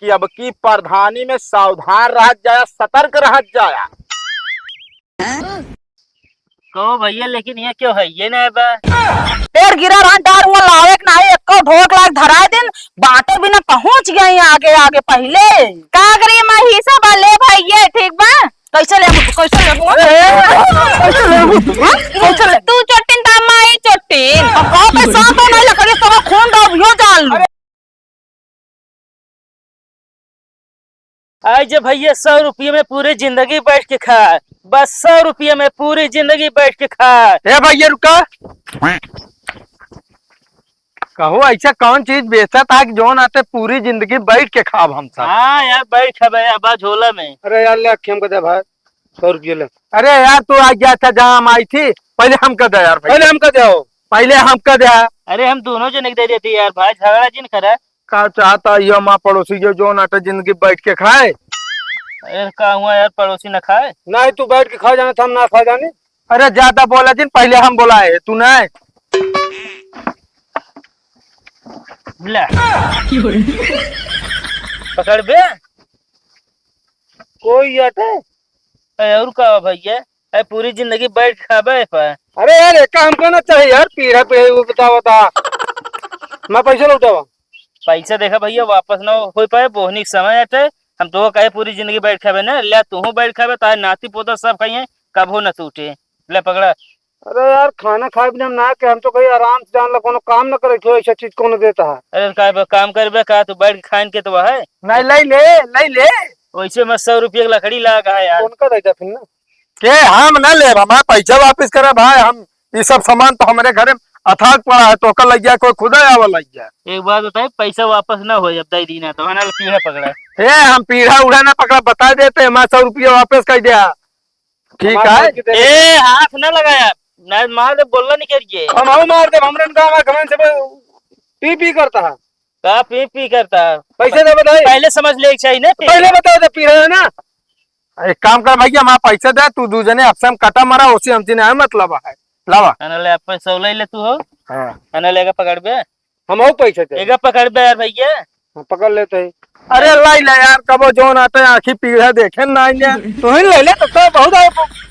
कि अब की प्रधानी में सावधान रह जाया, सतर्क रह जाया। कहो भैया, लेकिन ये क्यों है ये ना बा? पेड़ गिरा रहा डार हुआ लावे के नहीं एको ढोक लाग धरा दिन बाटे बिना पहुंच गए आगे आगे पहले का करिए मैं हिस्सा बा ले भैया ठीक बा कैसे ले कैसे ले तू चोटिन ता माई चोटिन का पैसा तो नहीं लकड़ी सब खून डाबियो डाल आज भैया 100 रुपये में पूरी जिंदगी बैठ के खा, बस 100 रुपये में पूरी जिंदगी बैठ के खा। ए भैया रुका, कहो ऐसा कौन चीज बेचा था कि जोन आते पूरी जिंदगी बैठ के खाब हम सब। हाँ यार बैठ खा बा झोला में। अरे यार ले हम दे भाई 100 रुपये ले। अरे यार तू आ गया था जहाँ हम आई थी, पहले हमको दे यार, पहले हमको दे, पहले हमको दे। अरे हम दोनों जने दे देती यार भाई, झगड़ा जिन करा का चाहता ये माँ पड़ोसी जो नाटे जिंदगी बैठ के खाए। अरे का हुआ यार, पड़ोसी न खाए? नहीं तू बैठ के खा जाना था, हम ना खा जाने। अरे ज्यादा बोला जिन, पहले हम बोला है तू नहीं। पकड़ बे कोई अटे और का भैया, पूरी जिंदगी बैठ खाबे पर। अरे यार एक काम करना चाहिए यार, पीढ़ा पे वो बता मैं पैसा लौटावा। पैसा देखा भैया वापस ना हो पाए, बोहनी समय अटे हम तो कहे पूरी जिंदगी बैठ खाबे ना, ले तू बैठ खाबे तार नाती पोता सब कहिए कबो न टूटे। ले पकड़ा। अरे यार खाना खाए बिना ना के हम तो कहीं आराम से जान ला, कोनो काम न करे तो ऐसा चीज कौन देता है। अरे का काम करबे का तू बैठ खान के तो है नहीं ले ले वैसे में 100 रुपये की लकड़ी लगा है यार। उनका देता फिर ना के हम न ले हमारा पैसा वापस करे भाई, हम ये सब सामान तो हमारे घर में अथाक पड़ा है, तो कल लग गया कोई खुदा आवा लग गया। एक बात बताए, पैसा वापस ना हो जब दे दीना तो हना पीढ़ा पकड़ा हे हम पीढ़ा उड़ा ना पकड़ा, बता देते मैं 100 रुपया वापस कर दिया। ठीक है ए हाथ ना लगाया ना, मार दे बोलना नहीं करिए। हम मार दे, हमरे का घमंड से पी करता है का पी करता है। पैसे दे बताइए, पहले समझ ले चाहिए ना, पहले बताओ तो पीढ़ा है ना। एक काम कर भैया हमारा पैसा दे, तू दूजने आपसे हम कटा मारा उसी हमसे नहीं मतलब है लावा। ले पैसा ले तू हो। हाँ अना लेगा पकड़ बे, हम हो पैसे दे एगा पकड़ बे यार भैया। पकड़ लेते हैं। अरे लाई ले यार, कबो जोन आते आखी पीढ़ा देखे ना तू ही ले ले तो बहुत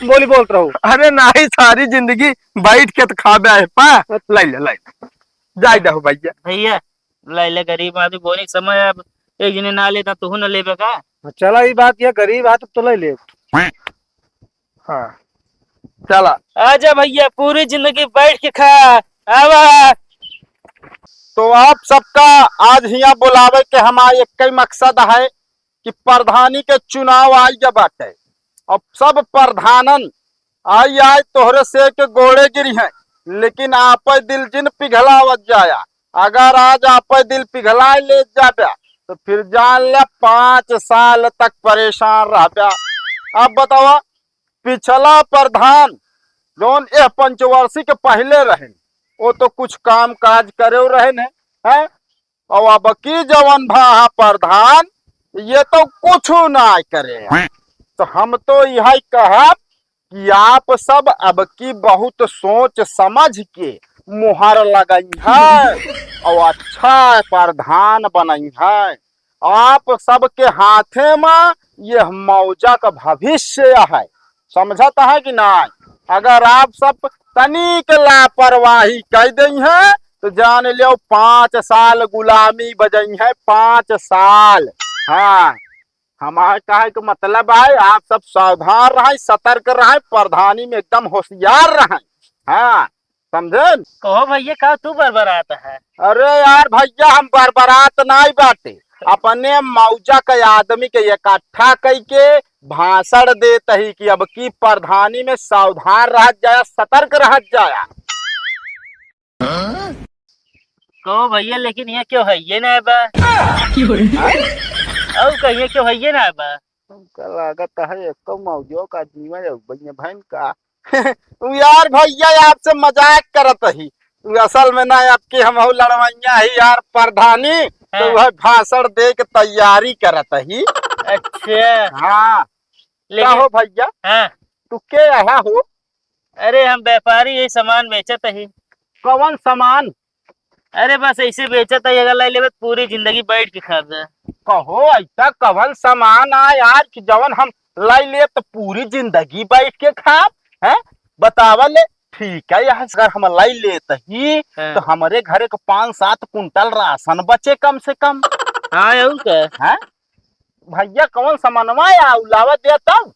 बोली बोलते रहो। अरे नहीं सारी जिंदगी बैठ के तो खा बे पा, लाई ले जाए दो भैया। भैया लाई ले, गरीब आदमी बोनी समय अब एक जने ना लेता तू न लेबे का। चला ये बात, ये गरीब हाथ तो ले ले। हाँ चला आजा भैया, पूरी जिंदगी बैठ के खा आवा। तो आप सबका आज यहाँ बुलावे के हमारा एक ही मकसद है कि प्रधानी के चुनाव आई जब बाटे, अब सब प्रधानन आई तोहरे से के गोड़े गिरी हैं, लेकिन आप दिल जिन पिघलावत जाया। अगर आज आप दिल पिघला ले जाबा तो फिर जान ले 5 साल तक परेशान रह। अब बताओ पिछला प्रधान जोन यह पंचवर्षी के पहले रहे वो तो कुछ काम काज करे रहे ने है, और अब की जवन भा प्रधान ये तो कुछ ना करे। तो हम तो यही कहा कि आप सब अब की बहुत सोच समझ के मुहर लगाई है और अच्छा प्रधान बनाई है। आप सबके हाथे में यह मौजा का भविष्य है, समझता है कि नहीं। अगर आप सब तनिक लापरवाही कर दी है तो जान लो 5 साल गुलामी बजाई है, 5 साल। हाँ हमारे कहे का मतलब है आप सब सावधान रहे, सतर्क रहे, प्रधानी में एकदम होशियार रहे। हाँ समझे। कहो भैया का तू बरबराता है? अरे यार भैया हम बरबरात नहीं बाटे, अपने मौजा के आदमी के इकट्ठा करके भाषण देते ही कि अब की प्रधानी में सावधान रह जाया, सतर्क रह जाया। कहो भैया लेकिन ये क्यों है ये ना बा? और कहिए क्यों है ये ना बा? लागत है एक मौजो का जीवन बहन का यार भैया आपसे मजाक करत ही, असल में ना आपके हम लड़वैया ही यार प्रधानी तो वह भाषण दे के तैयारी करत ही। अच्छा हाँ क्या हो भैया? हाँ तू के आया हो? अरे हम व्यापारी ये सामान बेचत ही। कौन सामान? अरे बस ऐसे बेचत है, अगर लाई लेबे तो पूरी जिंदगी बैठ के खा दे। कहो ऐसा कवन सामान आ यार कि जवन हम लाई ले तो पूरी जिंदगी बैठ के खाब है? बतावल ठीक है, यहाँ अगर हम लाई लेते ही हाँ। तो हमारे घरे को 5-7 कुंटल राशन बचे कम से कम। हाँ और क्या है भैया कौन सामानवा या उलावा दे तब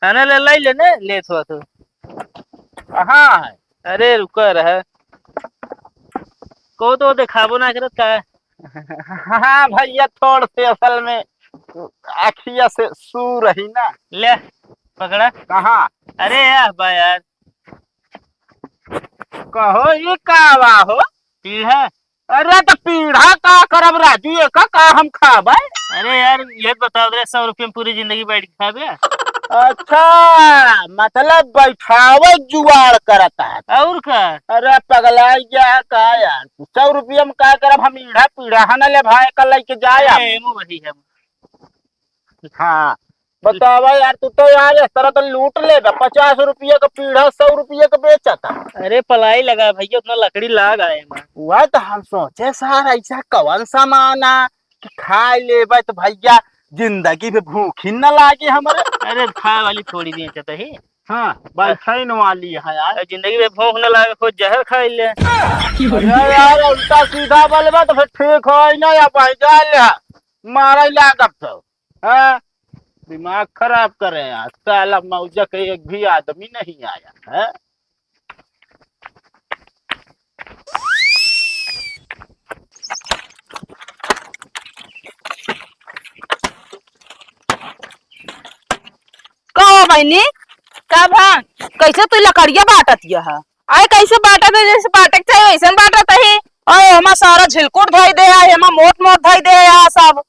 खाना ले लाई लेने ले थोड़ा तो। कहाँ है? अरे रुका रहा को तो दिखाबो ना करत का। हाँ भैया थोड़ से असल में आखिया से सू रही ना। ले पकड़ा। कहाँ? अरे यार बा यार कहो ये कावा हो? पीढ़ा। अरे तो पीढ़ा का करब राजू, ये का हम खाब? अरे यार ये बताओ दे 100 रुपये में पूरी जिंदगी बैठ के खाबे। अच्छा मतलब बैठावे जुगाड़ करता है। और का अरे पगला गया का यार, 100 रुपया में का करब हम? ईढ़ा पीढ़ा न ले भाई कल लेके जाए। वही है। हाँ बतावा यार, तू तो यार इस तरह तो लूट ले 50 रुपये का पीढ़ा 100 रुपये का बेचता। अरे पलाई लगा भैया, उतना लकड़ी लाग आए। वह तो हम सोचे सर ऐसा कौन सामान आ कि खा लेबे तो भैया जिंदगी में भूखी न लागे हमारे। अरे खा वाली थोड़ी दी चाहता है। हाँ बैठन वाली है यार। जिंदगी में भूख न लागे खुद जहर खा ले। अरे यार उल्टा सीधा बोलबा तो फिर ठीक हो ना, या पहचान मारा लागब तो हाँ? दिमाग खराब करे यार, साला मौजा के एक भी आदमी नहीं आया है। कहो बहनी कब हाँ कैसे तू लकड़िया बांटत है? आए कैसे बांटत है? जैसे बांटे के चाहिए वैसे बांटत है। अरे हमा सारा झिलकुट धोई दे है, हमा मोट मोट धोई दे है सब।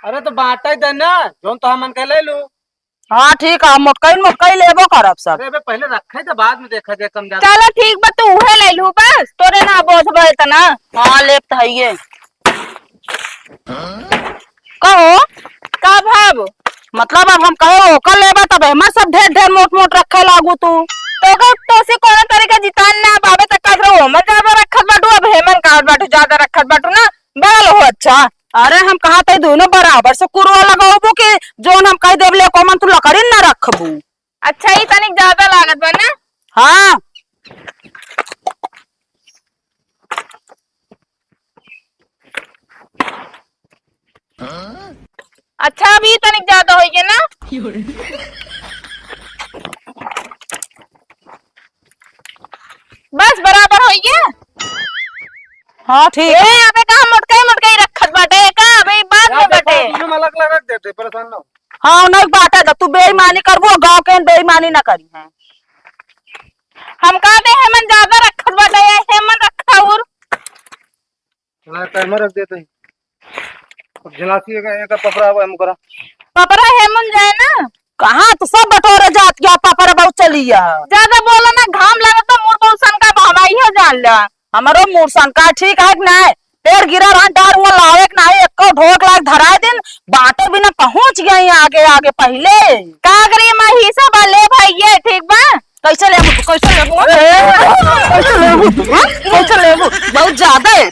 अरे तो बांटा दे ना, जोन तो हमन के ले लू। हाँ ठीक है, मोटकई लेबो करब सब। अरे पहले रखे तो बाद में देखा जाए कम ज्यादा। चलो ठीक बा, तू उहे ले लू बस, तोरे ना बोझ बे ना। हाँ लेप तो है ये। कहो का भाव मतलब अब हम कहे ओकर लेबा तब हमार सब ढेर ढेर मोट मोट रखे लागू तू तो से कौन तरीका जितान ना बाबे तक का रो मत ज्यादा रखत बाटू, अब हेमन का बाटू ज्यादा रखत बाटू ना बगल हो। अच्छा अरे हम कहा थे दोनों बराबर से कुरवा लगाबू कि जोन हम कह देबले कोमन तू लकड़ी ना रखबू। अच्छा ही तनिक ज्यादा लागत बा ना। हाँ अच्छा अभी तनिक ज्यादा हो गया ना। बस बराबर हो गया। हाँ ठीक है। अबे कहा मोटकाई रखत बाटे का अबे बाद में बटे दोनों अलग अलग रख देते, परेशान ना हो। हाँ नहीं बाटा जब तू बेईमानी करबो गांव के बेईमानी ना करी है। हम कहते हेमन ज्यादा रखत बाटे हेमन रखा और चला टाइमर रख देते हैं। अब जलासी का पपड़ा हुआ हम करा। पपरा हेमन जाए ना। कहाँ तो सब बटोरे जात गया पपरा बहुत चलिया। ज्यादा बोला ना घाम लगा तो मोर बहुत सन का भावाई है जान ला। हमारो मोर सन का ठीक है कि नहीं? पेड़ गिरा रहा डार वो लावे कि नहीं, एक ढोक लाग धराए दिन बाटे बिना पहुंच गई आगे आगे पहले। का करिए मैं हिस्सा बा ले भाई ये ठीक बा। कैसे लेबू कैसे लेबू कैसे लेबू कैसे लेबू बहुत ज्यादा है।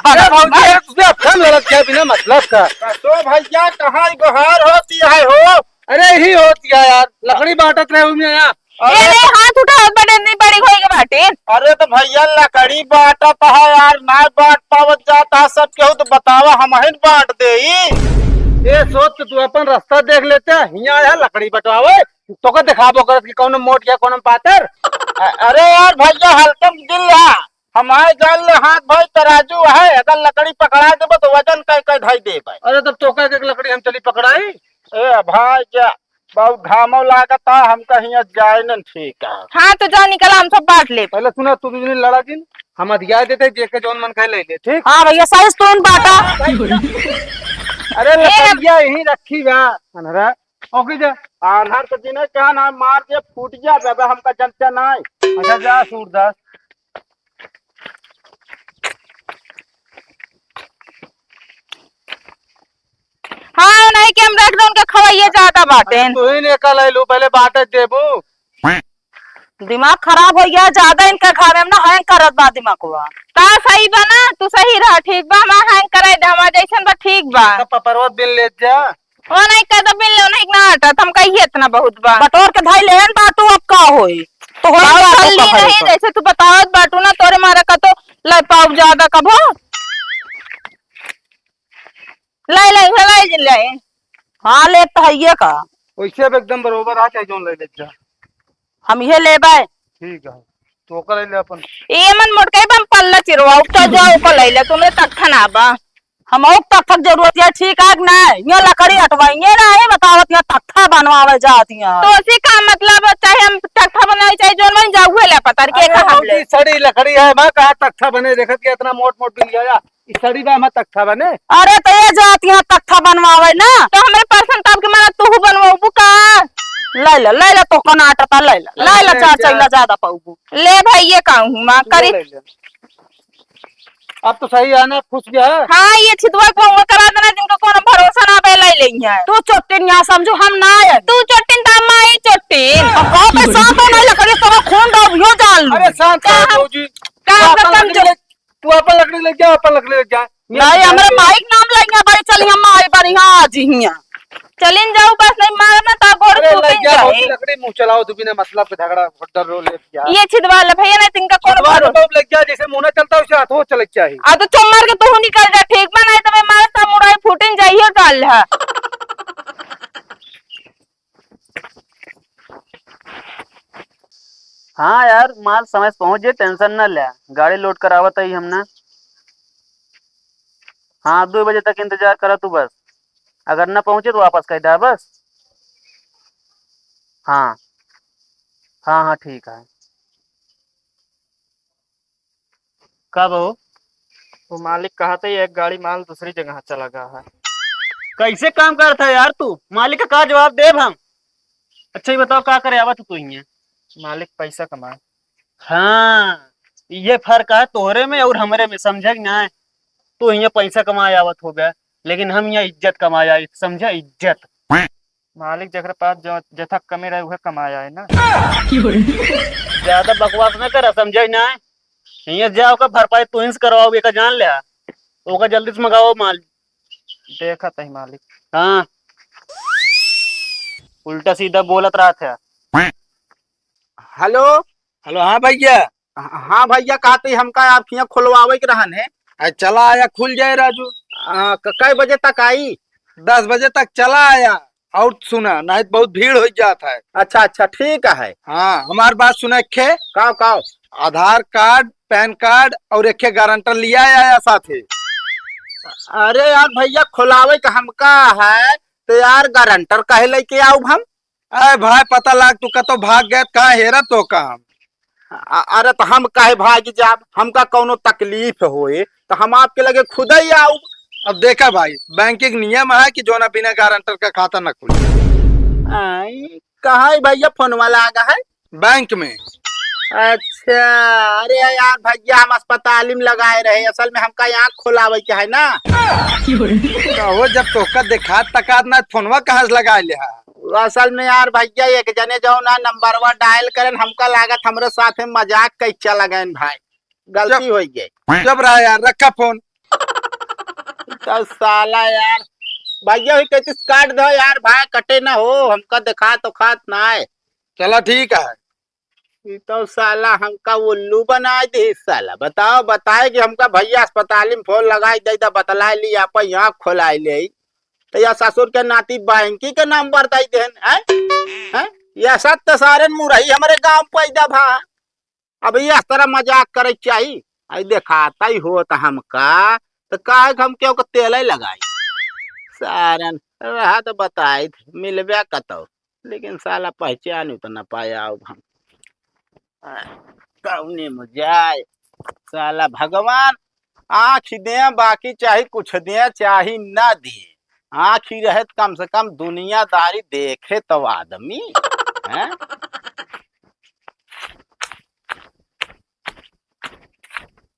तुझे अच्छा लड़त क्या बिना मतलब का। तो भैया कहाँ गुहार होती है हो? अरे ही होती है यार, लकड़ी बांटत रहे हूँ यहाँ। ये ले हाथ उठा बड़े नहीं बड़ी होई के बाटे। अरे तो भैया लकड़ी बांटत है यार, ना बांट पावत जाता है सब केहू तो बतावा हम ही बांट दे। ये सोच तो तू अपन रास्ता देख लेते यहाँ आया लकड़ी बटवावे तो का दिखाबो करत कि कौन मोट या कौन पातर। अरे यार भैया हल्कम दिल है हमारे जान ले हाथ भाई तराजू है, अगर लकड़ी पकड़ा देबो तो वजन कई ढाई देबे। अरे तब तो का लकड़ी हम चली पकड़ाई। ए भाई क्या बहुत घामो लागत है, हम कहीं जाए न ठीक है। हाँ तो जा निकला हम सब बांट ले। पहले सुना तू भी लड़ा दिन हम अधिया देते जेके जोन मन कह ले ठीक। हाँ भैया साइज तो बांटा। अरे लकड़िया यही रखी बा अनहरा ओके जा। आन्हर तो जिन्हें क्या ना मार के फूट गया बेबे हमका जनता नहीं। अच्छा जा सूरदास। हाँ नहीं कि हम रख दो उनका खवाइए ज्यादा बाटे। तू ही ने कल लू पहले बांटे देबू। दिमाग खराब हो गया ज्यादा इनका घर में ना हैंग करत बा दिमागवा। ता सही बा ना, तू सही रह, ठीक बा, हम हैंग कराई दे, हमारा जैसन बा, ठीक बा। पर्वत बिल ले जा। वो नहीं कर तो बिल नहीं ना हटा, हम कहिए इतना बहुत बा। बटोर के धाई लेन बाटू अब का होई तो होई पाव बाटू जल्दी का नहीं, होई। जैसे तू बतावत बाटू ना, तोरे मारे का तो ले पाव ज्यादा कबो ले। हाँ ले तो है ये का वैसे अब एकदम बरोबर आ, चाहे जोन ले ले जा। हम ये लेबै। ठीक है तो कर ले अपन। ये मन मोटके बम पल्ला चिरवा तो जाओ को ले ले, तुम्हें तक ना बा। हम और तख्ता की जरूरत है ठीक है ना, ये लकड़ी हटवाएंगे ना, ये बतावत यहाँ तख्ता बनवावे जाती है। तो उसी का मतलब चाहे हम तख्ता बनाई, चाहे जोन बन जाऊ ले पता के कहा ले। अरे सड़ी लकड़ी है, मैं कहा तख्ता बने, देखत के इतना मोट मोट बिल गया। इस सड़ी बा मैं तख्ता बने। अरे तो ये जाती है तख्ता बनवावे ना, तो हमारे पर्सन तब के मारा तू बनवाबू का। ले ले तो कना आटा ले ले चार चैला ज्यादा पाऊबू। ले भाई ये कहूँ माँ करी। ले ले। अब तो सही है ना, खुश गया है। हाँ ये छिदवा फोंगा करा देना, जिनको कोनो भरोसा ना बे ले लेंगे। तू चोटिन यहाँ समझो हम ना आए। तू चोटिन ता माई चोटिन। तो कहो पे साथ हो नहीं लकड़ी तो खून दो यो जान लूं। अरे शांत क्या रहो हम- जी। क्या तू अपन अपन लकड़ी ले- तू अपन लकड़ी ले जा, अपन लकड़ी ले जा। नहीं हमारे माइक नाम लेंगे बड़ी चली हम आए बड़ी यहाँ आज ही हैं। चलिन जाऊ बस नहीं मारना ता गोड़ अरे ले टूटिन जा, बहुत जाए। लकड़ी मुंह चलाओ, तू बिना मतलब के झगड़ा फड्डर रो ले जा। ये छिदवा ले भैया नहीं तिनका कोनो बात भरोसा। तो लग जा, जैसे मुंह ना चलता उसे हाथों चलक चाहिए। आ तो चुम्मर के तू निकल जा, ठीक बा, नहीं तो मैं मारता मुड़ाई फूटिन जाइयो डाल है। हाँ यार, माल समय से पहुंच जाए, टेंशन ना ले, गाड़ी लोड करावत ही हमने। हाँ 2 बजे तक इंतजार करा तू बस, अगर ना पहुंचे तो वापस कर दे बस। हाँ हाँ हाँ ठीक है। कब हो? वो मालिक कहा था ये एक गाड़ी माल दूसरी जगह चला गया है। कैसे काम करता है यार तू? मालिक का जवाब देब हम। अच्छा ये बताओ क्या करे आवा तू ही है? मालिक पैसा कमाए। हाँ ये फर्क है तोहरे में और हमरे में, समझ ना? तू यहाँ पैसा कमाए आवत हो गया, लेकिन हम यहाँ इज्जत कमाया, समझा? इज्जत। मालिक जगह पास जथा कमी रहे वह कमाया है ना। ज्यादा बकवास ना कर, समझे ना? यहाँ जाओ का भरपाई तू ही से करवाओगे का, जान ले ओका जल्दी से मंगाओ माल। देखा था मालिक। हाँ उल्टा सीधा बोलत रहा था। हेलो। हेलो हाँ भैया। हाँ भैया कहते हमका आप यहाँ खुलवावे के रहन है। चला आया, खुल जाए राजू। कई बजे तक आई? 10 बजे तक चला आया। और सुना नहीं तो बहुत भीड़ हो जाता है। अच्छा अच्छा ठीक है। हाँ हमारी बात सुना, खे काओ काओ। आधार कार्ड, पैन कार्ड और एक गारंटर लिया आया साथे। अरे यार भैया खुलावे का हमका है तो यार गारंटर कहे लेके आओ हम? अरे भाई पता लग तू कतो भाग गया, कहाँ हेरा तो काम। अरे तो हम काहे भाग जाब? हमका कोनो तकलीफ होए तो हम आपके लगे खुद ही आओ। अब देखा भाई, बैंकिंग नियम है कि जो ना बिना गारंटर का खाता न खुले। कहा भैया फोन वाला आगा है? बैंक में। अच्छा। अरे यार भैया हम अस्पताल में लगाए रहे, असल में हमका यहाँ खुलावे के है ना। वो जब तोका देखा तकात ना फोनवा कहाँ से लगा लिया। असल में यार भैया एक जने जो ना नंबरवा डायल करन, हमका लागत हमरे साथ में मजाक कैचा लगन भाई, गलती हो गई। जब रहा यार, रखा फोन। तो साला यार भैया ही कहते काट दो यार भाई, कटे ना हो, हमका दिखा तो खात ना है। चला ठीक है। तो साला हमका उल्लू बना दे साला। बताओ बताए कि हमका भैया अस्पताल में फोन लगाई दे तो बतला ली आप यहाँ खोलाई ले तो या ससुर के नाती बैंकी के नाम बताई देन या सब तो सारे मुरही हमारे गांव पैदा भा। अब ये इस तरह मजाक करे चाहिए? आई दिखाता ही हो तो हमका तो काहे हम क्यों को तेल ही लगाई सारन रहा तो बताए मिलबे कतो, लेकिन साला पहचान तो न पाया हम कौने में जाए। साला भगवान आँख दे, बाकी चाहे कुछ दे चाहे न दिए, आँख ही रहे कम से कम दुनियादारी देखे तो आदमी है।